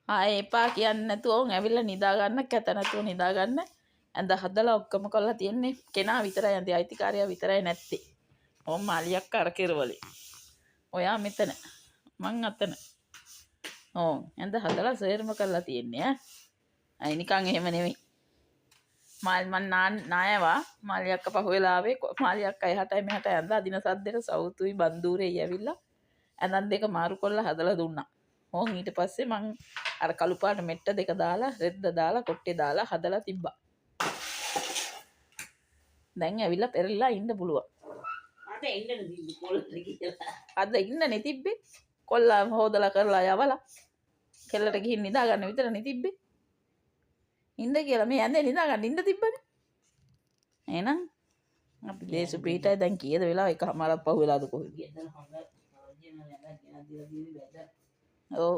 ආයේ එපා කියන්නේ නැතුව උන් ඇවිල්ලා නිදා ගන්න කැත නැතුව නිදා ගන්න. ඇඳ හදලා ඔක්කොම කරලා තියන්නේ කෙනා විතරයි ඇඳේ අයිතිකාරයා විතරයි නැත්තේ. ඕම් මාලියක් අර කෙරවලේ. ඔයා මෙතන මං අතන. ඕම් ඇඳ හදලා සේරම කරලා තියන්නේ ඈ. අය නිකන් එහෙම නෙවෙයි. මන් නායවා මාලියක්ක පහුවෙලා ආවේ මාලියක්ක එහාටයි මෙහාට ඇඳ අදින සද්දෙට සවුතුයි බන්දූරේ ඇවිල්ලා ඇඳන් දෙක මාරු කරලා හදලා දුන්නා. ඕන් ඊට පස්සේ මං අර කළු පාට මෙට්ට දෙක දාලා රෙද්ද දාලා කොට්ටේ දාලා හදලා තිබ්බා. දැන් ඇවිල්ලා පෙරලිලා ඉන්න පුළුවන්. අද ඉන්නනේ තිබ්බේ කොල්ලට කියලා. අද ඉන්නනේ තිබ්බේ. කොල්ලා හොදලා කරලා යවලා කෙල්ලට ගිහින් නිදා ගන්න විතරනේ තිබ්බේ. ඉන්න කියලා මේ ඇඳේ නිදා ගන්න ඉන්න තිබ්බනේ. එහෙනම් අපි දේශු පීඨය දැන් කීයද වෙලාව එකමාරක් පහු වෙලාද කොහෙද? ඔව්